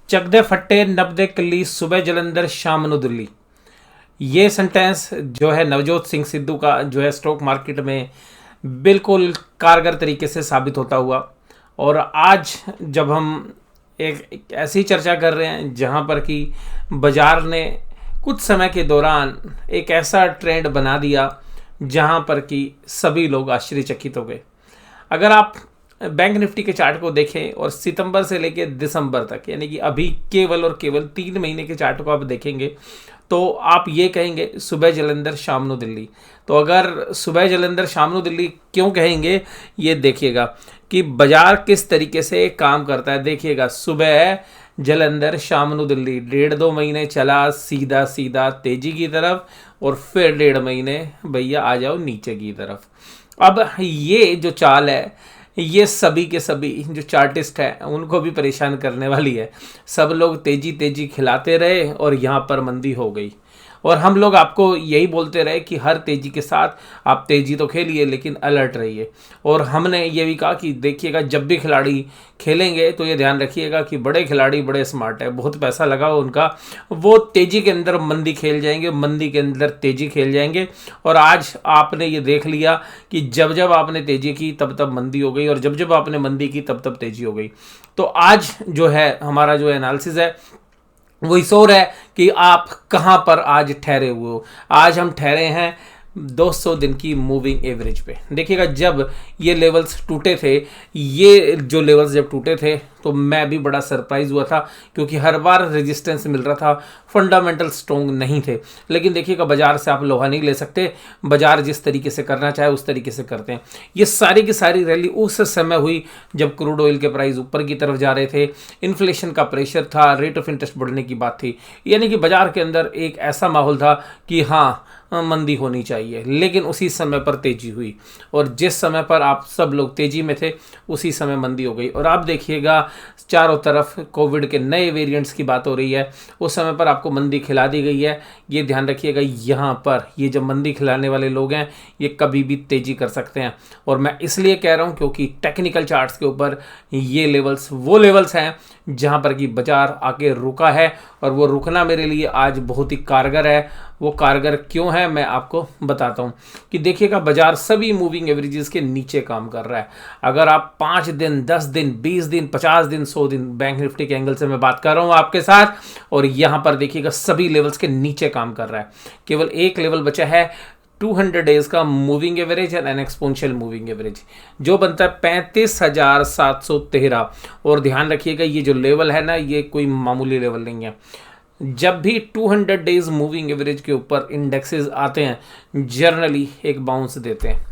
चकदे फट्टे नब्दे किल्ली सुबह जलंधर शाम नु दिल्ली। ये सेंटेंस जो है नवजोत सिंह सिद्धू का जो है स्टॉक मार्केट में बिल्कुल कारगर तरीके से साबित होता हुआ। और आज जब हम एक ऐसी चर्चा कर रहे हैं जहां पर कि बाजार ने कुछ समय के दौरान एक ऐसा ट्रेंड बना दिया जहां पर कि सभी लोग आश्चर्यचकित हो गए। अगर आप बैंक निफ्टी के चार्ट को देखें और सितंबर से लेकर दिसंबर तक, यानी कि अभी केवल और केवल 3 महीने के चार्ट को आप देखेंगे तो आप ये कहेंगे सुबह जलंधर शाम नु दिल्ली। तो अगर सुबह जलंधर शाम नु दिल्ली क्यों कहेंगे, ये देखिएगा कि बाजार किस तरीके से काम करता है। देखिएगा सुबह जलंधर शाम नु दिल्ली, 1.5-2 महीने चला सीधा सीधा तेजी की तरफ और फिर 1.5 महीने भैया आ जाओ नीचे की तरफ। अब ये जो चाल है ये सभी के सभी जो चार्टिस्ट हैं उनको भी परेशान करने वाली है। सब लोग तेजी तेजी खिलाते रहे और यहाँ पर मंदी हो गई। और हम लोग आपको यही बोलते रहे कि हर तेजी के साथ आप तेजी तो खेलिए लेकिन अलर्ट रहिए। और हमने ये भी कहा कि देखिएगा जब भी खिलाड़ी खेलेंगे तो ये ध्यान रखिएगा कि बड़े खिलाड़ी बड़े स्मार्ट है, बहुत पैसा लगा हो उनका, वो तेजी के अंदर मंदी खेल जाएंगे, मंदी के अंदर तेजी खेल जाएंगे। और आज आपने ये देख लिया कि जब जब आपने तेजी की तब तब मंदी हो गई और जब जब आपने मंदी की तब तब तेजी हो गई। तो आज जो है हमारा जो एनालिसिस है वही शोर है कि आप कहां पर आज ठहरे हुए हो। आज हम ठहरे हैं 200 दिन की मूविंग एवरेज पे। देखिएगा जब ये लेवल्स टूटे थे, ये जो लेवल्स जब टूटे थे तो मैं भी बड़ा सरप्राइज हुआ था क्योंकि हर बार रेजिस्टेंस मिल रहा था, फंडामेंटल स्ट्रॉन्ग नहीं थे। लेकिन देखिएगा बाजार से आप लोहा नहीं ले सकते, बाजार जिस तरीके से करना चाहे उस तरीके से करते हैं। ये सारी की सारी रैली उस समय हुई जब क्रूड ऑयल के प्राइस ऊपर की तरफ जा रहे थे, इन्फ्लेशन का प्रेशर था, रेट ऑफ इंटरेस्ट बढ़ने की बात थी, यानी कि बाजार के अंदर एक ऐसा माहौल था कि हाँ मंदी होनी चाहिए। लेकिन उसी समय पर तेजी हुई और जिस समय पर आप सब लोग तेजी में थे उसी समय मंदी हो गई। और आप देखिएगा चारों तरफ कोविड के नए वेरिएंट्स की बात हो रही है, उस समय पर आपको मंदी खिला दी गई है। ये ध्यान रखिएगा, यहाँ पर ये जब मंदी खिलाने वाले लोग हैं ये कभी भी तेजी कर सकते हैं। और मैं इसलिए कह रहा हूँ क्योंकि टेक्निकल चार्ट्स के ऊपर ये लेवल्स वो लेवल्स हैं जहाँ पर कि बाजार आके रुका है और वो रुकना मेरे लिए आज बहुत ही कारगर है। वो कारगर क्यों है मैं आपको बताता हूँ कि देखिएगा बाजार सभी मूविंग एवरेजेस के नीचे काम कर रहा है। अगर आप 5 दिन 10 दिन 20 दिन 50 दिन 100 दिन बैंक निफ्टी के एंगल से मैं बात कर रहा हूँ आपके साथ, और यहाँ पर देखिएगा सभी लेवल्स के नीचे काम कर रहा है। केवल एक लेवल बचा है 200 डेज का moving average and N exponential moving average जो बनता है 35,713। और ध्यान रखिएगा ये जो लेवल है ना ये कोई मामूली लेवल नहीं है। जब भी 200 डेज मूविंग एवरेज के ऊपर इंडेक्सेस आते हैं जनरली एक बाउंस देते हैं।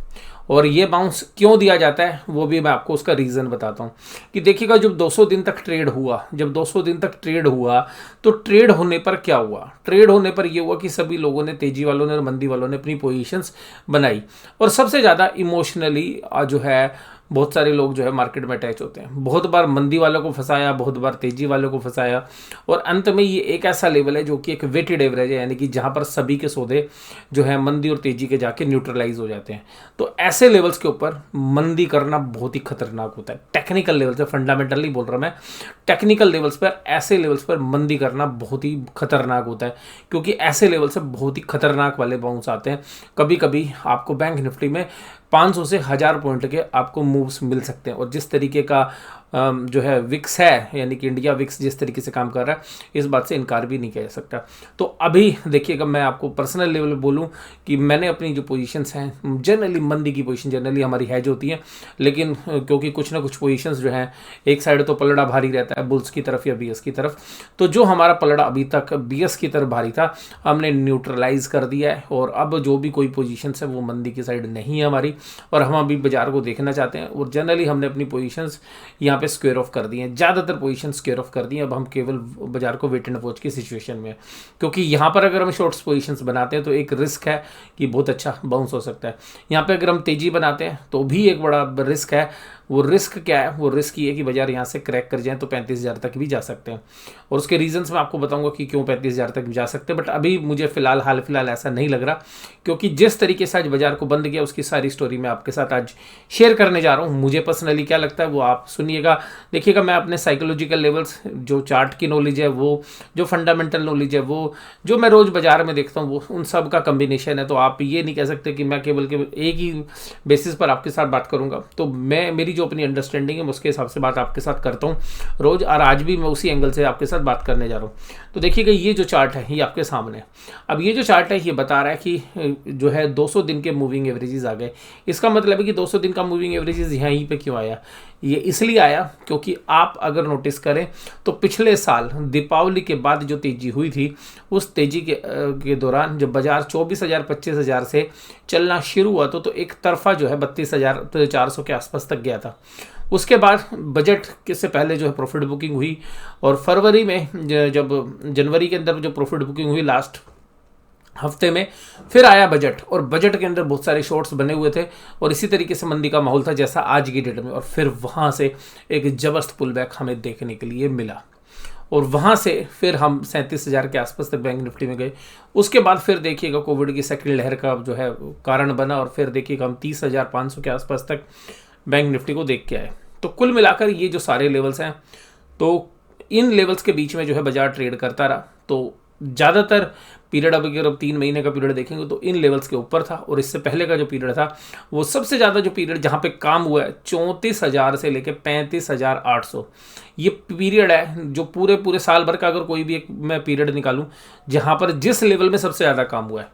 और ये बाउंस क्यों दिया जाता है वो भी मैं आपको उसका रीज़न बताता हूँ कि देखिएगा जब 200 दिन तक ट्रेड हुआ, जब 200 दिन तक ट्रेड हुआ तो ट्रेड होने पर क्या हुआ, ट्रेड होने पर ये हुआ कि सभी लोगों ने, तेजी वालों ने और मंदी वालों ने अपनी पोजीशंस बनाई। और सबसे ज़्यादा इमोशनली जो है बहुत सारे लोग जो है मार्केट में अटैच होते हैं। बहुत बार मंदी वालों को फंसाया, बहुत बार तेजी वालों को फंसाया, और अंत में ये एक ऐसा लेवल है जो कि एक वेटेड एवरेज है, यानी कि जहां पर सभी के सौदे जो है मंदी और तेजी के जाके न्यूट्रलाइज हो जाते हैं। तो ऐसे लेवल्स के ऊपर मंदी करना बहुत ही खतरनाक होता है। टेक्निकल लेवल से, फंडामेंटल नहीं बोल रहा मैं, टेक्निकल लेवल्स पर, ऐसे लेवल्स पर मंदी करना बहुत ही खतरनाक होता है क्योंकि ऐसे लेवल से बहुत ही खतरनाक वाले बाउंस आते हैं। कभी कभी आपको बैंक निफ्टी में 500 से 1000 पॉइंट के आपको मूव्स मिल सकते हैं। और जिस तरीके का जो है विक्स है, यानी कि इंडिया विक्स जिस तरीके से काम कर रहा है, इस बात से इनकार भी नहीं किया जा सकता। तो अभी देखिएगा मैं आपको पर्सनल लेवल पे बोलूं कि मैंने अपनी जो पोजीशंस हैं, जनरली मंदी की पोजीशन जनरली हमारी हैज होती है, लेकिन क्योंकि कुछ ना कुछ पोजीशंस जो हैं, एक साइड तो पलड़ा भारी रहता है बुल्स की तरफ या बीएस की तरफ, तो जो हमारा पलड़ा अभी तक बीएस की तरफ भारी था हमने न्यूट्रलाइज कर दिया है। और अब जो भी कोई पोजीशंस है वो मंदी की साइड नहीं है हमारी, और हम अभी बाजार को देखना चाहते हैं। और जनरली हमने अपनी पोजीशंस यहाँ पे स्क्वायर ऑफ कर दी हैं, ज़्यादातर पोजीशन स्क्वायर ऑफ कर दी हैं। अब हम केवल बाजार को वेट एंड वॉच की सिचुएशन में, क्योंकि यहाँ पर अगर हम शॉर्ट्स पोजीशंस बनाते हैं तो एक रिस्क है कि बहुत अच्छा बाउंस हो सकता है। यहाँ पे अगर हम तेजी बनाते हैं तो भी एक बड़ा रिस्क है। वो रिस्क क्या है? वो रिस्क ये है कि बाजार यहाँ से क्रैक कर जाए तो 35,000 तक भी जा सकते हैं, और उसके रीजंस मैं आपको बताऊंगा कि क्यों 35,000 तक भी जा सकते हैं। बट अभी मुझे हाल फिलहाल ऐसा नहीं लग रहा, क्योंकि जिस तरीके से आज बाजार को बंद किया उसकी सारी स्टोरी मैं आपके साथ आज शेयर करने जा रहा हूँ। मुझे पर्सनली क्या लगता है वो आप सुनिएगा, देखिएगा देखिएगा मैं अपने साइकोलॉजिकल लेवल्स, जो चार्ट की नॉलेज है वो, जो फंडामेंटल नॉलेज है वो, जो मैं रोज़ बाजार में देखता हूँ वो, उन सब का कम्बिनेशन है। तो आप ये नहीं कह सकते कि मैं केवल एक ही बेसिस पर आपके साथ बात करूँगा। तो मैं, मेरी जो अपनी अंडरस्टैंडिंग है उसके हिसाब से बात आपके साथ करता हूँ रोज़, और आज भी मैं उसी एंगल से आपके साथ बात करने जा रहा हूँ। तो देखिएगा ये जो चार्ट है ये आपके सामने है। अब ये जो चार्ट है ये बता रहा है कि जो है 200 दिन के मूविंग एवरेजेस आ गए। इसका मतलब है कि 200 दिन का मूविंग एवरेजेस यहीं पे क्यों आया? ये इसलिए आया क्योंकि आप अगर नोटिस करें तो पिछले साल दीपावली के बाद जो तेजी हुई थी, उस तेजी के दौरान जब बाजार 24,000 25,000 से चलना शुरू हुआ तो एक तरफा जो है 32,400 के आसपास तक गया था। उसके बाद बजट के से पहले जो है प्रॉफिट बुकिंग हुई, और फरवरी में जब जनवरी के अंदर जो प्रॉफिट बुकिंग हुई लास्ट हफ्ते में, फिर आया बजट, और बजट के अंदर बहुत सारे शॉर्ट्स बने हुए थे और इसी तरीके से मंदी का माहौल था जैसा आज की डेट में, और फिर वहाँ से एक जबरदस्त पुल बैक हमें देखने के लिए मिला, और वहाँ से फिर हम 37,000 के आसपास तक बैंक निफ्टी में गए। उसके बाद फिर देखिएगा कोविड की सेकंड लहर का जो है कारण बना, और फिर देखिएगा हम 30,500 के आसपास तक बैंक निफ्टी को देख के आए। तो कुल मिलाकर ये जो सारे लेवल्स हैं, तो इन लेवल्स के बीच में जो है बाजार ट्रेड करता रहा। तो ज़्यादातर पीरियड, अब अगर 3 महीने का पीरियड देखेंगे तो इन लेवल्स के ऊपर था, और इससे पहले का जो पीरियड था वो सबसे ज़्यादा जो पीरियड जहाँ पे काम हुआ है 34,000 से लेकर 35,800, ये पीरियड है जो पूरे साल भर का अगर कोई भी एक मैं पीरियड निकालूं जहाँ पर जिस लेवल में सबसे ज़्यादा काम हुआ है,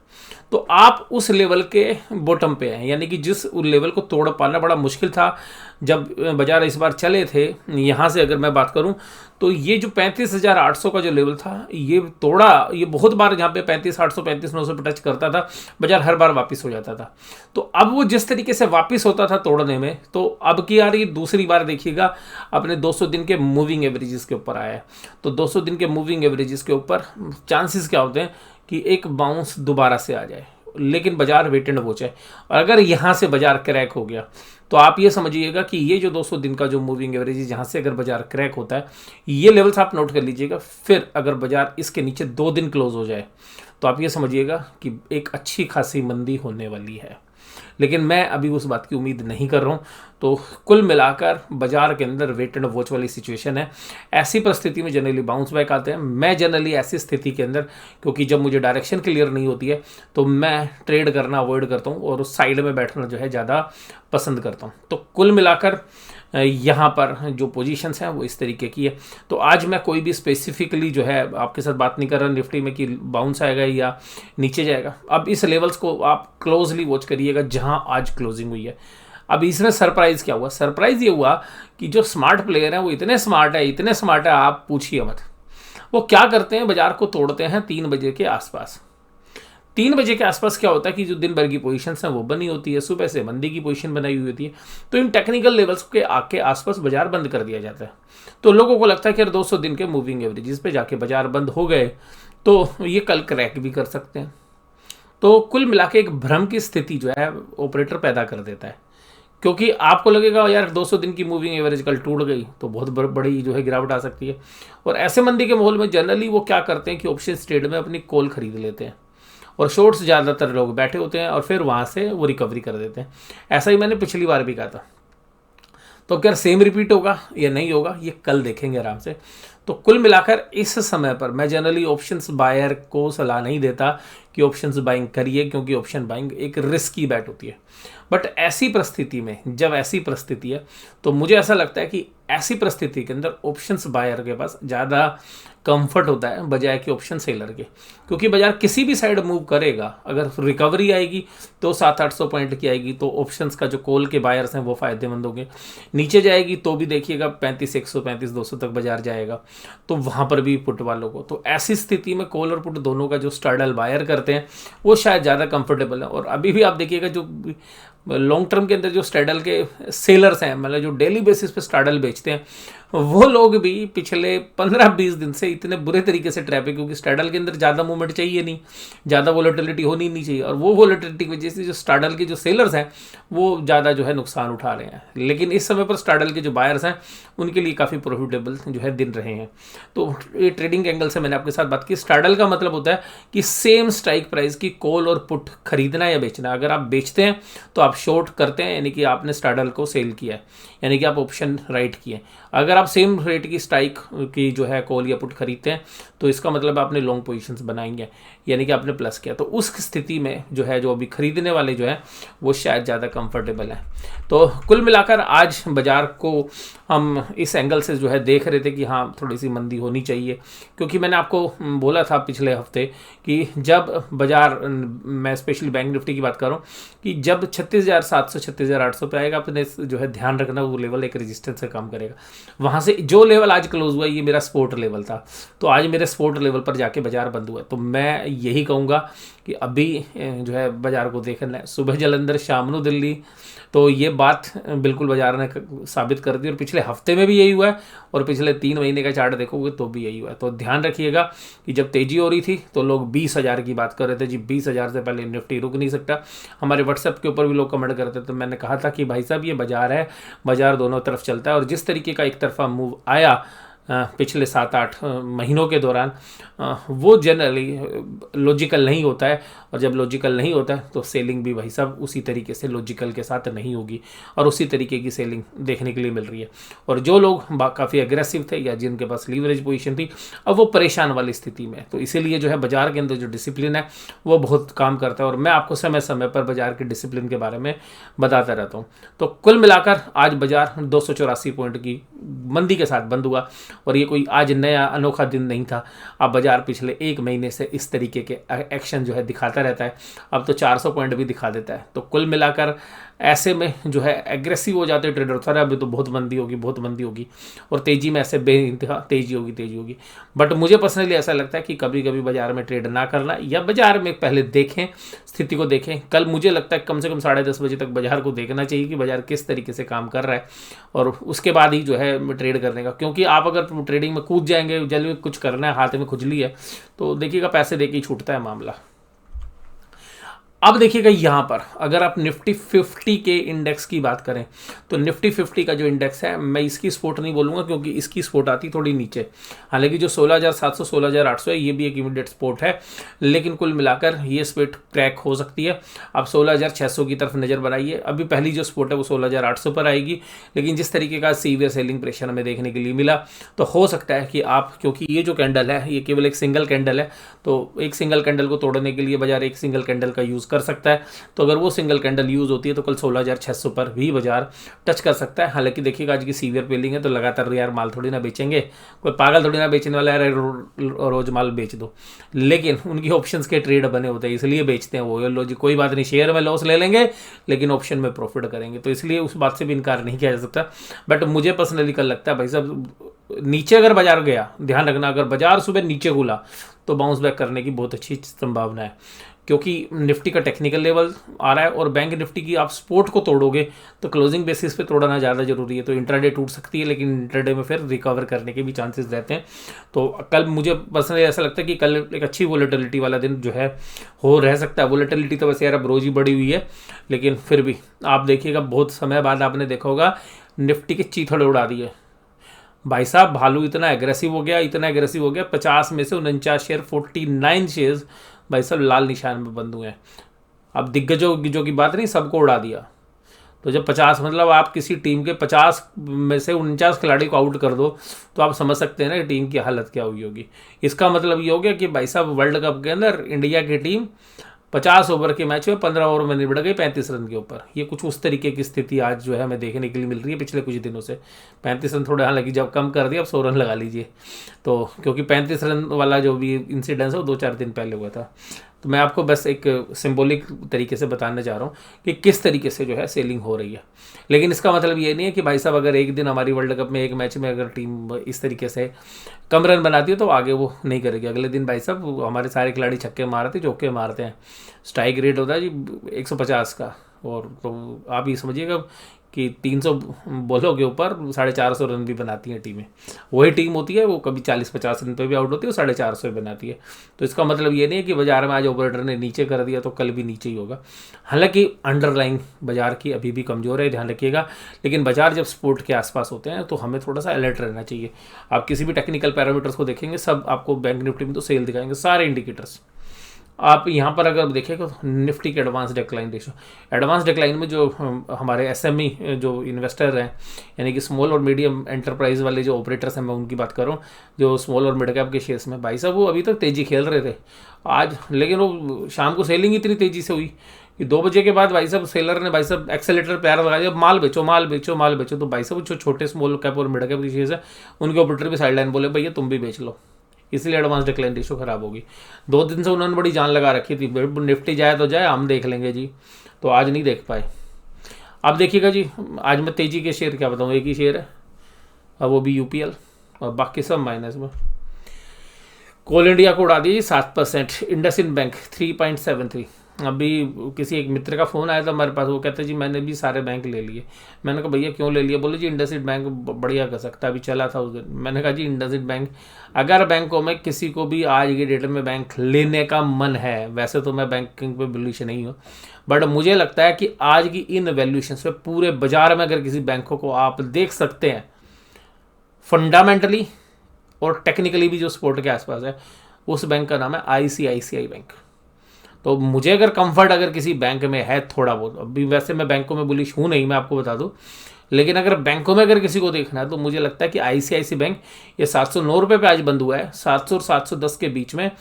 तो आप उस लेवल के बॉटम पे हैं, यानी कि जिस लेवल को तोड़ पाना बड़ा मुश्किल था जब बाजार इस बार चले थे। यहाँ से अगर मैं बात करूँ तो ये जो 35,800 का जो लेवल था ये तोड़ा, ये बहुत बार जहाँ पे 35,800 35,900 पे टच करता था बाजार हर बार वापस हो जाता था। तो अब वो जिस तरीके से वापस होता था तोड़ने में, तो अब की यार ये दूसरी बार देखिएगा अपने 200 दिन के मूविंग एवरेजेस के ऊपर आया है। तो 200 दिन के मूविंग एवरेजेस के ऊपर चांसेस क्या होते हैं कि एक बाउंस दोबारा से आ जाए, लेकिन बाजार वेट एंड वॉच है, और अगर यहाँ से बाजार क्रैक हो गया तो आप ये समझिएगा कि ये जो 200 दिन का जो मूविंग एवरेज है जहाँ से अगर बाजार क्रैक होता है, ये लेवल्स आप नोट कर लीजिएगा। फिर अगर बाजार इसके नीचे 2 दिन क्लोज हो जाए तो आप ये समझिएगा कि एक अच्छी खासी मंदी होने वाली है, लेकिन मैं अभी उस बात की उम्मीद नहीं कर रहा हूँ। तो कुल मिलाकर बाजार के अंदर वेट एंड वॉच वाली सिचुएशन है। ऐसी परिस्थिति में जनरली बाउंस बैक आते हैं। मैं जनरली ऐसी स्थिति के अंदर, क्योंकि जब मुझे डायरेक्शन क्लियर नहीं होती है तो मैं ट्रेड करना अवॉइड करता हूँ और उस साइड में बैठना जो है ज़्यादा पसंद करता हूँ। तो कुल मिलाकर यहाँ पर जो पोजीशंस हैं वो इस तरीके की है। तो आज मैं कोई भी स्पेसिफिकली जो है आपके साथ बात नहीं कर रहा निफ्टी में कि बाउंस आएगा या नीचे जाएगा। अब इस लेवल्स को आप क्लोजली वॉच करिएगा जहाँ आज क्लोजिंग हुई है। अब इसमें सरप्राइज़ क्या हुआ? सरप्राइज़ ये हुआ कि जो स्मार्ट प्लेयर हैं वो इतने स्मार्ट है आप पूछिए मत। वो क्या करते हैं, बाजार को तोड़ते हैं 3 बजे के आसपास। 3 बजे के आसपास क्या होता है कि जो दिन भर की पोजीशंस हैं वो बनी होती है, सुबह से मंदी की पोजीशन बनाई हुई होती है, तो इन टेक्निकल लेवल्स के आके आसपास बाजार बंद कर दिया जाता है। तो लोगों को लगता है कि 200 दिन के मूविंग एवरेजेस पे जाके बाजार बंद हो गए तो ये कल क्रैक भी कर सकते हैं। तो कुल मिला के एक भ्रम की स्थिति जो है ऑपरेटर पैदा कर देता है, क्योंकि आपको लगेगा यार 200 दिन की मूविंग एवरेज कल टूट गई तो बहुत बड़ी जो है गिरावट आ सकती है। और ऐसे मंदी के माहौल में जनरली वो क्या करते हैं कि ऑप्शन ट्रेड में अपनी कॉल खरीद लेते हैं, और शॉर्ट्स ज़्यादातर लोग बैठे होते हैं और फिर वहाँ से वो रिकवरी कर देते हैं। ऐसा ही मैंने पिछली बार भी कहा था। तो क्या सेम रिपीट होगा या नहीं होगा ये कल देखेंगे आराम से। तो कुल मिलाकर इस समय पर मैं जनरली ऑप्शंस बायर को सलाह नहीं देता कि ऑप्शंस बाइंग करिए, क्योंकि ऑप्शन बाइंग एक रिस्की बैट होती है। बट ऐसी परिस्थिति में, जब ऐसी परिस्थिति है तो मुझे ऐसा लगता है कि ऐसी परिस्थिति के अंदर ऑप्शंस बायर के पास ज़्यादा कंफर्ट होता है बजाय कि ऑप्शन सेलर के, क्योंकि बाजार किसी भी साइड मूव करेगा, अगर रिकवरी आएगी तो 700-800 पॉइंट की आएगी तो ऑप्शंस का जो कॉल के बायर्स हैं वो फायदेमंद होंगे। नीचे जाएगी तो भी देखिएगा 35,100 35,200 तक बाजार जाएगा तो वहाँ पर भी पुट वालों को, तो ऐसी स्थिति में कॉल और पुट दोनों का जो स्ट्रैडल बायर करते हैं वो शायद ज़्यादा कंफर्टेबल है। और अभी भी आप देखिएगा जो लॉन्ग टर्म के अंदर जो स्ट्रैडल के सेलर्स हैं, मतलब जो डेली बेसिस पे स्ट्रैडल बेचते हैं, वो लोग भी पिछले 15-20 दिन से इतने बुरे तरीके से ट्रैप है, क्योंकि स्ट्रैडल के अंदर ज़्यादा मूवमेंट चाहिए नहीं, ज़्यादा वोलेटिलिटी होनी नहीं चाहिए, और वो वोलेटिलिटी की वजह से जो स्ट्रैडल के जो सेलर्स हैं वो ज़्यादा जो है नुकसान उठा रहे हैं। लेकिन इस समय पर स्ट्रैडल के जो बायर्स हैं उनके लिए काफ़ी प्रॉफिटेबल जो है दिन रहे हैं। तो ये ट्रेडिंग एंगल से मैंने आपके साथ बात की। स्ट्रैडल का मतलब होता है कि सेम स्ट्राइक प्राइस की कॉल और पुट खरीदना या बेचना। अगर आप बेचते हैं तो आप शॉर्ट करते हैं, यानी कि आपने स्ट्रैडल को सेल किया है, यानी कि आप ऑप्शन राइट किए। अगर आप सेम रेट की स्ट्राइक की जो है कॉल या पुट खरीदते हैं तो इसका मतलब आपने लॉन्ग पोजीशंस बनाएंगे, यानी कि आपने प्लस किया। तो उस स्थिति में जो है जो अभी खरीदने वाले जो है वो शायद ज़्यादा कंफर्टेबल हैं। तो कुल मिलाकर आज बाज़ार को हम इस एंगल से जो है देख रहे थे कि हाँ थोड़ी सी मंदी होनी चाहिए, क्योंकि मैंने आपको बोला था पिछले हफ्ते कि जब बाज़ार, मैं स्पेशली बैंक निफ्टी की बात कर रहा हूँ, कि जब 36,700 36,800 पे आएगा अपने जो है ध्यान रखना वो लेवल एक रेजिस्टेंस से काम करेगा। वहाँ से जो लेवल आज क्लोज हुआ ये मेरा सपोर्ट लेवल था, तो आज मेरे सपोर्ट लेवल पर जाके बाजार बंद हुआ। तो मैं यही कहूँगा कि अभी जो है बाजार को देखना है, सुबह जलंधर शाम को दिल्ली। तो ये बात बिल्कुल बाजार ने साबित कर दी, और पिछले हफ्ते में भी यही हुआ है, और पिछले 3 महीने का चार्ट देखोगे तो भी यही हुआ है। तो ध्यान रखिएगा कि जब तेजी हो रही थी तो लोग 20,000 की बात कर रहे थे जी, 20,000 से पहले निफ्टी रुक नहीं सकता। हमारे व्हाट्सएप के ऊपर भी लोग कमेंट करते, तो मैंने कहा था कि भाई साहब ये बाजार है, बाजार दोनों तरफ चलता है, और जिस तरीके का एक तरफा मूव आया पिछले 7-8 महीनों के दौरान वो जनरली लॉजिकल नहीं होता है, और जब लॉजिकल नहीं होता है तो सेलिंग भी भाई साहब उसी तरीके से लॉजिकल के साथ नहीं होगी, और उसी तरीके की सेलिंग देखने के लिए मिल रही है। और जो लोग काफ़ी एग्रेसिव थे या जिनके पास लीवरेज पोजीशन थी, अब वो परेशान वाली स्थिति में। तो इसीलिए जो है बाजार के अंदर जो डिसिप्लिन है वो बहुत काम करता है, और मैं आपको समय समय पर बाजार के डिसिप्लिन के बारे में बताता रहता हूँ। तो कुल मिलाकर आज बाजार 284 पॉइंट की मंदी के साथ बंद हुआ, और ये कोई आज नया अनोखा दिन नहीं था। अब बाजार पिछले 1 महीने से इस तरीके के एक्शन जो है दिखाता रहता है, अब तो 400 पॉइंट भी दिखा देता है। तो कुल मिलाकर ऐसे में जो है एग्रेसिव हो जाते ट्रेडर, सारे अभी तो बहुत मंदी होगी, बहुत मंदी होगी, और तेजी में ऐसे बेइंतहा तेजी होगी। बट मुझे पर्सनली ऐसा लगता है कि कभी कभी बाजार में ट्रेड ना करना, या बाजार में पहले देखें, स्थिति को देखें। कल मुझे लगता है कम से कम 10:30 बजे तक बाजार को देखना चाहिए कि बाजार किस तरीके से काम कर रहा है, और उसके बाद ही जो है ट्रेड करने का। क्योंकि आप अगर ट्रेडिंग में कूद जाएंगे, जल्दी कुछ करना है, हाथ में खुजली है, तो देखिएगा पैसे देके ही छूटता है मामला। अब देखिएगा यहाँ पर अगर आप निफ्टी 50 के इंडेक्स की बात करें, तो निफ्टी 50 का जो इंडेक्स है, मैं इसकी सपोर्ट नहीं बोलूँगा क्योंकि इसकी सपोर्ट आती थोड़ी नीचे। हालांकि जो 16,700 16,800 है ये भी एक इमीडिएट सपोर्ट है, लेकिन कुल मिलाकर ये सपोर्ट क्रैक हो सकती है। आप 16,600 की तरफ नज़र बनाइए। अभी पहली जो सपोर्ट है वो 16,800 पर आएगी, लेकिन जिस तरीके का सीवियर सेलिंग प्रेशर हमें देखने के लिए मिला, तो हो सकता है कि आप, क्योंकि ये जो कैंडल है ये केवल एक सिंगल कैंडल है, तो एक सिंगल कैंडल को तोड़ने के लिए बाजार एक सिंगल कैंडल का यूज़ कर सकता है। तो अगर वो सिंगल कैंडल यूज होती है तो कल 16,600 पर भी बाजार टच कर सकता है। हालांकि देखिएगा आज की सीवियर पेलिंग है, तो लगातार यार माल थोड़ी ना बेचेंगे, कोई पागल थोड़ी ना बेचने वाला है रोज माल बेच दो, लेकिन उनकी ऑप्शंस के ट्रेड बने होते हैं इसलिए बेचते हैं वो। लो जी कोई बात नहीं, शेयर में लॉस ले लेंगे लेकिन ऑप्शन में प्रॉफिट करेंगे, तो इसलिए उस बात से भी इनकार नहीं किया जा सकता। बट मुझे पर्सनली कल लगता है भाई साहब नीचे अगर बाजार गया, ध्यान रखना अगर बाजार सुबह नीचे खुला तो बाउंस बैक करने की बहुत अच्छी संभावना है, क्योंकि निफ्टी का टेक्निकल लेवल आ रहा है, और बैंक निफ्टी की आप सपोर्ट को तोड़ोगे तो क्लोजिंग बेसिस पे तोड़ना ज़्यादा जरूरी है। तो इंट्राडे टूट सकती है, लेकिन इंट्राडे में फिर रिकवर करने के भी चांसेस रहते हैं। तो कल मुझे पर्सनली ऐसा लगता है कि कल एक अच्छी वोलेटिलिटी वाला दिन जो है हो रह सकता है। वोलेटिलिटी तो वैसे यार अब रोज ही बढ़ी हुई है, लेकिन फिर भी आप देखिएगा बहुत समय बाद आपने देखा होगा निफ्टी के चीथड़े उड़ा दिए भाई साहब। भालू इतना एग्रेसिव हो गया, 50 में से 49 शेयर 49 शेयर्स भाई साहब लाल निशान में बंद हुए हैं। अब दिग्गजों की बात नहीं, सबको उड़ा दिया। तो जब 50 मतलब आप किसी टीम के 50 में से 49 खिलाड़ी को आउट कर दो, तो आप समझ सकते हैं ना टीम की हालत क्या हुई होगी। इसका मतलब ये हो गया कि भाई साहब वर्ल्ड कप के अंदर इंडिया की टीम 50 ओवर के मैच में 15 ओवर में निबट गई 35 रन के ऊपर। ये कुछ उस तरीके की स्थिति आज जो है हमें देखने के लिए मिल रही है पिछले कुछ दिनों से। 35 रन थोड़े, हालांकि जब कम कर दिया अब 100 रन लगा लीजिए, तो क्योंकि 35 रन वाला जो भी इंसिडेंस है वो 2-4 दिन पहले हुआ था। तो मैं आपको बस एक सिंबॉलिक तरीके से बताना चाह रहा हूँ कि किस तरीके से जो है सेलिंग हो रही है। लेकिन इसका मतलब ये नहीं है कि भाई साहब अगर एक दिन हमारी वर्ल्ड कप में एक मैच में अगर टीम इस तरीके से कम रन बनाती है तो आगे वो नहीं करेगी। अगले दिन भाई साहब हमारे सारे खिलाड़ी छक्के मारते, चौके मारते हैं। स्ट्राइक रेट होता है जी 150 का, और तो आप ये समझिएगा कि 300 बॉलों के ऊपर 450 रन भी बनाती हैं टीमें। वही टीम होती है वो कभी 40-50 रन पे भी आउट होती है, वो 450 बनाती है। तो इसका मतलब ये नहीं है कि बाजार में आज ऑपरेटर ने नीचे कर दिया तो कल भी नीचे ही होगा। हालांकि अंडरलाइन बाजार की अभी भी कमज़ोर है, ध्यान रखिएगा। लेकिन बाजार जब सपोर्ट के आसपास होते हैं तो हमें थोड़ा सा अलर्ट रहना चाहिए। आप किसी भी टेक्निकल पैरामीटर्स को देखेंगे, सब आपको बैंक निफ्टी में तो सेल दिखाएंगे, सारे इंडिकेटर्स। आप यहाँ पर अगर देखें तो निफ्टी के advance decline ratio, advance decline में जो हमारे एसएमई जो इन्वेस्टर हैं, यानी कि स्मॉल और मीडियम एंटरप्राइज वाले जो ऑपरेटर्स हैं, मैं उनकी बात कर रहा हूँ, जो स्मॉल और मिड कैप के शेयर्स में, भाई साहब वो अभी तक तेज़ी खेल रहे थे आज, लेकिन वो शाम को सेलिंग इतनी तेज़ी से हुई कि 2 बजे के बाद भाई साहब सेलर ने भाई साहब एक्सेलेटर पैर लगा दिया, माल बेचो माल बेचो माल बेचो। तो भाई साहब जो छोटे स्मॉल कैप और मिड कैप के शेयर्स है उनके ऑपरेटर भी साइडलाइन बोले भैया तुम भी बेच लो, इसलिए एडवांस डिक्लाइन रेशो खराब होगी। 2 दिन से उन्होंने बड़ी जान लगा रखी थी, निफ्टी जाए तो जाए, हम देख लेंगे जी, तो आज नहीं देख पाए। अब देखिएगा जी, आज मैं तेजी के शेयर क्या बताऊँ, एक ही शेयर है अब वो भी यूपीएल, और बाकी सब माइनस में। कोल इंडिया को उड़ा दिया 7%, इंडसइंड बैंक 3.73। अभी किसी एक मित्र का फ़ोन आया था हमारे पास, वो कहते जी मैंने भी सारे बैंक ले लिए। मैंने कहा भैया क्यों ले लिए? बोले जी इंडसइंड बैंक बढ़िया कर सकता है, अभी चला था उस दिन। मैंने कहा जी इंडसइंड बैंक, अगर बैंकों में किसी को भी आज की डेट में बैंक लेने का मन है, वैसे तो मैं बैंकिंग पे बुलिश नहीं हूँ, बट मुझे लगता है कि आज की इन वैल्यूएशन पे पूरे बाजार में अगर किसी बैंकों को आप देख सकते हैं फंडामेंटली और टेक्निकली भी जो सपोर्ट के आसपास है, उस बैंक का नाम है आईसीआईसीआई बैंक। तो मुझे अगर कंफर्ट अगर किसी बैंक में है थोड़ा बहुत, अभी वैसे मैं बैंकों में बुलिश हूँ नहीं, मैं आपको बता दूँ, लेकिन अगर बैंकों में अगर किसी को देखना है तो मुझे लगता है कि आईसीआईसीआई बैंक ये 709 रुपये पे आज बंद हुआ है, 700 और 710 के बीच में।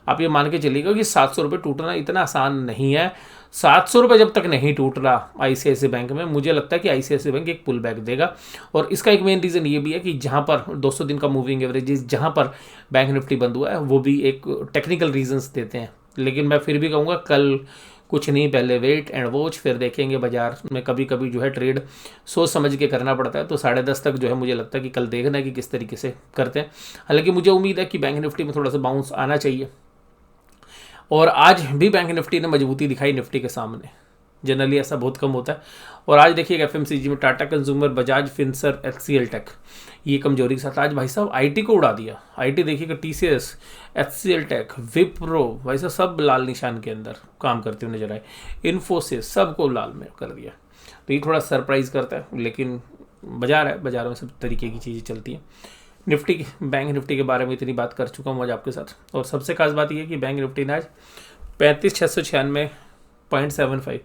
आप ये मान के चलिएगा कि 700 रुपये टूटना इतना आसान नहीं है। 700 रुपये जब तक नहीं टूट रहा आईसीआईसीआई बैंक में, मुझे लगता है कि आईसीआईसीआई बैंक एक पुल बैक देगा। और इसका एक मेन रीज़न ये भी है कि जहाँ पर 200 दिन का मूविंग एवरेज, जहाँ पर बैंक निफ्टी बंद हुआ है, वो भी एक टेक्निकल रीजंस देते हैं। लेकिन मैं फिर भी कहूँगा कल कुछ नहीं, पहले वेट एंड वॉच, फिर देखेंगे। बाजार में कभी कभी जो है ट्रेड सोच समझ के करना पड़ता है, तो 10:30 तक जो है मुझे लगता है कि कल देखना है कि किस तरीके से करते हैं। हालांकि मुझे उम्मीद है कि बैंक निफ्टी में थोड़ा सा बाउंस आना चाहिए, और आज भी बैंक निफ्टी ने मजबूती दिखाई निफ्टी के सामने, जनरली ऐसा बहुत कम होता है। और आज देखिएगा एफएमसीजी में Tata consumer, Bajaj Finserv, HCL tech, ये कमजोरी के साथ आज भाई साहब आईटी को उड़ा दिया। आईटी देखिएगा, टीसीएस, एचसीएल टेक, विप्रो, भाई साहब सब लाल निशान के अंदर काम करते हुए नजर आए, इन्फोसिस, सबको लाल में कर दिया। तो ये थोड़ा सरप्राइज करता है, लेकिन बाजार है, बाजार में सब तरीके की चीज़ें चलती हैं। निफ्टी, बैंक निफ्टी के बारे में इतनी बात कर चुका हूँ आज आपके साथ। और सबसे खास बात यह है कि बैंक निफ्टी ने आज 35,696.75,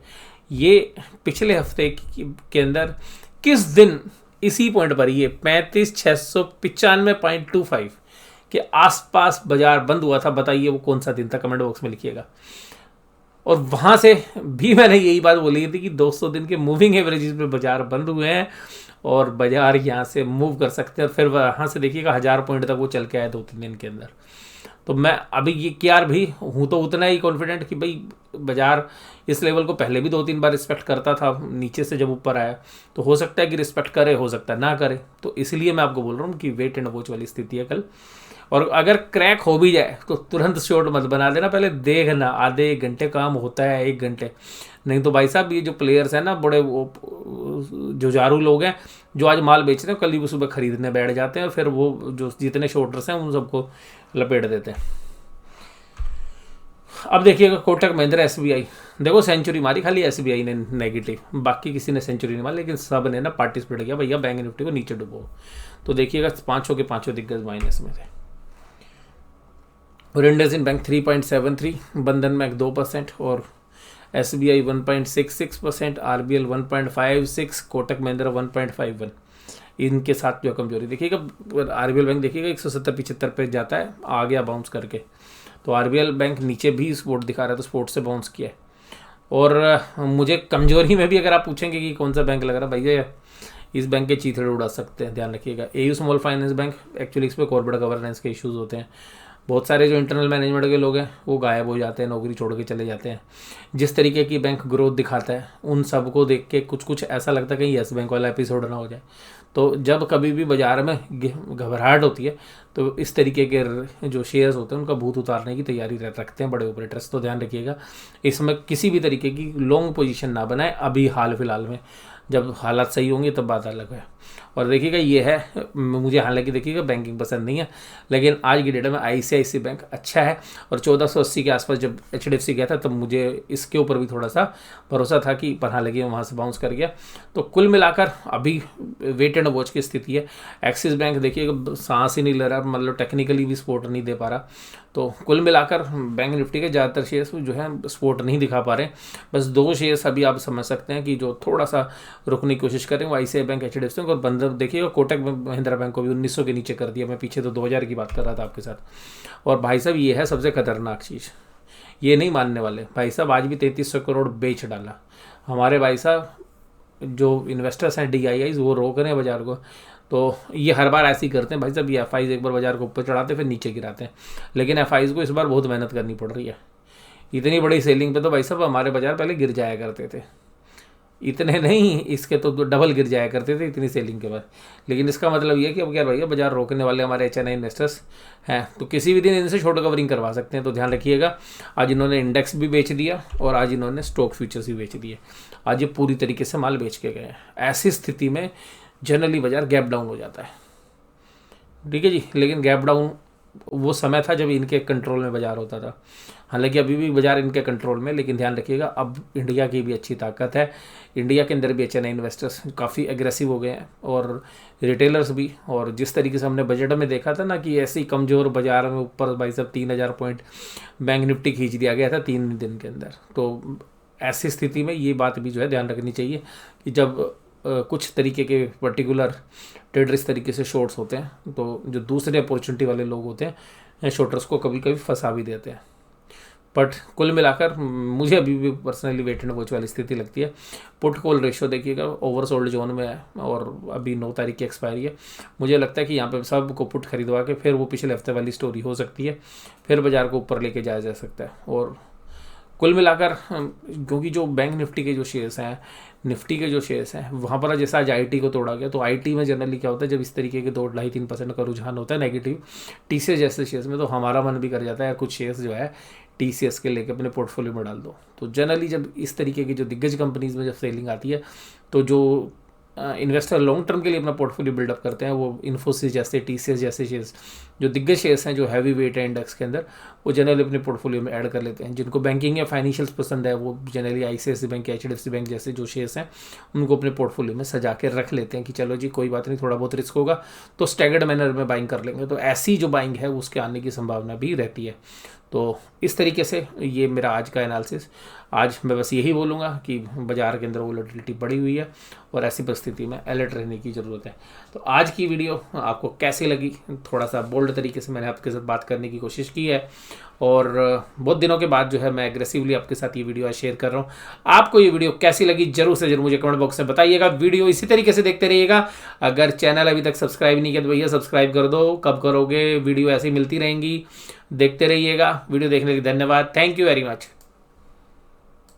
ये पिछले हफ्ते के अंदर किस दिन इसी पॉइंट पर ये 35,695.25 के आसपास बाजार बंद हुआ था, बताइए वो कौन सा दिन था, कमेंट बॉक्स में लिखिएगा। और वहाँ से भी मैंने यही बात बोली थी कि 200 दिन के मूविंग एवरेजेस पे बाजार बंद हुए हैं और बाजार यहाँ से मूव कर सकते हैं। और फिर वहाँ से देखिएगा 1000 पॉइंट तक वो चल के आया 2-3 दिन के अंदर। तो मैं अभी ये यार भी हूँ तो उतना ही कॉन्फिडेंट कि भाई बाजार इस लेवल को पहले भी 2-3 बार रिस्पेक्ट करता था नीचे से जब ऊपर आया, तो हो सकता है कि रिस्पेक्ट करे, हो सकता है ना करे। तो इसलिए मैं आपको बोल रहा हूँ कि वेट एंड वॉच वाली स्थिति है कल। और अगर क्रैक हो भी जाए तो तुरंत शॉर्ट मत बना देना, पहले देखना, आधे 1 घंटे काम होता है, 1 घंटे नहीं। तो भाई साहब ये जो प्लेयर्स हैं ना, बड़े वो जुझारू लोग हैं जो आज माल बेचते हैं, कल ही वो सुबह खरीदने बैठ जाते हैं, और फिर वो जो जितने शॉर्टर्स हैं उन सबको लपेट देते हैं। अब देखिएगा कोटक महिंद्रा, एसबीआई, देखो सेंचुरी मारी खाली एसबीआई ने नेगेटिव, बाकी किसी ने सेंचुरी नहीं मारी, लेकिन सब ने ना पार्टिसिपेट किया भैया बैंक निफ्टी को नीचे डुबो। तो देखिएगा 5 के 5 दिग्गज माइनस में थे। और इंडसइंड बैंक 3.73, बंधन बैंक 2%, और एसबीआई 1.66%, आरबीएल 1.56, कोटक महिंद्रा 1.51। इनके साथ जो कमजोरी देखिएगा, आरबीएल बैंक देखिएगा 170-75 पे जाता है, आ गया बाउंस करके। तो आरबीएल बैंक नीचे भी सपोर्ट दिखा रहा है, तो सपोर्ट से बाउंस किया है। और मुझे कमजोरी में भी अगर आप पूछेंगे कि कौन सा बैंक लग रहा है, भैया इस बैंक के चीथड़े उड़ा सकते हैं, ध्यान रखिएगा। AU small finance bank, actually इस पर कॉर्पोरेट गवर्नेंस के इश्यूज होते हैं, बहुत सारे जो इंटरनल मैनेजमेंट के लोग हैं वो गायब हो जाते हैं, नौकरी छोड़ के चले जाते हैं। जिस तरीके की बैंक ग्रोथ दिखाता है उन सबको देख के कुछ ऐसा लगता है कि यस बैंक वाला एपिसोड ना हो जाए। तो जब कभी भी बाजार में घबराहट होती है तो इस तरीके के जो शेयर्स होते हैं उनका भूत उतारने की तैयारी रखते हैं बड़े ऑपरेटर्स। तो ध्यान रखिएगा, इसमें किसी भी तरीके की लॉन्ग पोजीशन ना बनाए अभी हाल फिलहाल में। जब हालात सही होंगे तब बात अलग है। और देखिएगा ये है, मुझे हालांकि देखिएगा बैंकिंग पसंद नहीं है, लेकिन आज की डेट में ICICI बैंक अच्छा है। और 1480 के आसपास जब HDFC गया था तब मुझे इसके ऊपर भी थोड़ा सा भरोसा था कि, पर हालांकि वहाँ से बाउंस कर गया। तो कुल मिलाकर अभी वेट एंड वॉच की स्थिति है। एक्सिस बैंक देखिएगा सांस ही नहीं ले रहा, मतलब टेक्निकली भी सपोर्ट नहीं दे पा रहा। तो कुल मिलाकर बैंक निफ्टी के ज़्यादातर शेयर्स जो है सपोर्ट नहीं दिखा पा रहे। बस 2 शेयर्स अभी आप समझ सकते हैं कि जो थोड़ा सा रुकने की कोशिश करें, वो ICICI बैंक, HDFC बैंक, और बंधन देखिएगा कोटक महिंद्रा बैंक को भी 1900 के नीचे कर दिया। मैं पीछे तो 2000 की बात कर रहा था आपके साथ। और भाई साहब ये है सबसे खतरनाक चीज़, ये नहीं मानने वाले भाई साहब, आज भी 3300 करोड़ बेच डाला हमारे भाई साहब। जो इन्वेस्टर्स हैं DIIs वो रोक रहे हैं बाजार को। तो ये हर बार ऐसे ही करते हैं भाई साहब, ये FIs एक बार बाजार को ऊपर चढ़ाते फिर नीचे गिराते हैं। लेकिन FIs को इस बार बहुत मेहनत करनी पड़ रही है। इतनी बड़ी सेलिंग पे तो भाई साहब हमारे बाजार पहले गिर जाया करते थे, इतने नहीं, इसके तो डबल गिर जाया करते थे इतनी सेलिंग के बाद। लेकिन इसका मतलब ये है कि अब क्या भैया बाजार रोकने वाले हमारे HNI इन्वेस्टर्स हैं, तो किसी भी दिन इनसे शॉर्ट कवरिंग करवा सकते हैं। तो ध्यान रखिएगा, आज इन्होंने इंडेक्स भी बेच दिया और आज इन्होंने स्टॉक फ्यूचर्स भी बेच दिए। आज ये पूरी तरीके से माल बेच के गए हैं। ऐसी स्थिति में जनरली बाजार गैप डाउन हो जाता है, ठीक है जी। लेकिन गैप डाउन वो समय था जब इनके कंट्रोल में बाजार होता था। हालांकि अभी भी बाजार इनके कंट्रोल में, लेकिन ध्यान रखिएगा अब इंडिया की भी अच्छी ताकत है। इंडिया के अंदर भी HNI इन्वेस्टर्स काफ़ी एग्रेसिव हो गए हैं और रिटेलर्स भी। और जिस तरीके से हमने बजट में देखा था ना कि ऐसी कमज़ोर बाजार में ऊपर भाई साहब 3000 पॉइंट बैंक निफ्टी खींच दिया गया था 3 दिन के अंदर। तो ऐसी स्थिति में ये बात भी जो है ध्यान रखनी चाहिए कि जब कुछ तरीके के पर्टिकुलर ट्रेडर इस तरीके से शॉर्ट्स होते हैं, तो जो दूसरे अपॉर्चुनिटी वाले लोग होते हैं शॉर्टर्स को कभी कभी फंसा भी देते हैं। बट कुल मिलाकर मुझे अभी भी पर्सनली वेट एंड वॉच वाली स्थिति लगती है। पुट कॉल रेशियो देखिएगा ओवरसोल्ड जोन में है और अभी 9 तारीख की एक्सपायरी है। मुझे लगता है कि यहाँ पे सब को पुट खरीदवा के फिर वो पिछले हफ्ते वाली स्टोरी हो सकती है, फिर बाजार को ऊपर लेके जाया जा सकता है। और कुल मिलाकर क्योंकि जो बैंक निफ्टी के जो शेयर्स हैं, निफ्टी के जो शेयर्स हैं, वहाँ पर जैसा आज IT को तोड़ा गया, तो IT में जनरली क्या होता है जब इस तरीके के 2-2.5-3% का रुझान होता है नेगेटिव TCS जैसे शेयर्स में, तो हमारा मन भी कर जाता है कुछ शेयर्स जो है TCS के लेके अपने पोर्टफोलियो में डाल दो। तो जनरली जब इस तरीके की जो दिग्गज कंपनीज में जब सेलिंग आती है, तो जो इन्वेस्टर लॉन्ग टर्म के लिए अपना पोर्टफोलियो बिल्डअप करते हैं, वो इन्फोसिस जैसे TCS जैसे शेयर्स, जो दिग्गज शेयर्स हैं जो हैवी वेट है इंडेक्स के अंदर, वो जनरली अपने पोर्टफोलियो में ऐड कर लेते हैं। जिनको बैंकिंग या फाइनेंशियल्स पसंद है वो generally ICICI bank, HDFC bank जैसे जो शेयर्स हैं उनको अपने पोर्टफोलियो में सजा के रख लेते हैं कि चलो जी कोई बात नहीं, थोड़ा बहुत रिस्क होगा तो स्टैगर्ड मैनर में बाइंग कर लेंगे। तो ऐसी जो बाइंग है उसके आने की संभावना भी रहती है। तो इस तरीके से ये मेरा आज का एनालिसिस। आज मैं बस यही बोलूँगा कि बाजार के अंदर वोलेटिलिटी बढ़ी हुई है और ऐसी परिस्थिति में अलर्ट रहने की ज़रूरत है। तो आज की वीडियो आपको कैसी लगी? थोड़ा सा बोल्ड तरीके से मैंने आपके साथ बात करने की कोशिश की है और बहुत दिनों के बाद जो है मैं एग्रेसिवली आपके साथ ये वीडियो शेयर कर रहा हूँ। आपको ये वीडियो कैसी लगी जरूर से जरूर मुझे कमेंट बॉक्स में बताइएगा। वीडियो इसी तरीके से देखते रहिएगा। अगर चैनल अभी तक सब्सक्राइब नहीं किया तो भैया सब्सक्राइब कर दो। कब करोगे? वीडियो ऐसी मिलती रहेंगी, देखते रहिएगा। वीडियो देखने के लिए धन्यवाद। Thank you very much.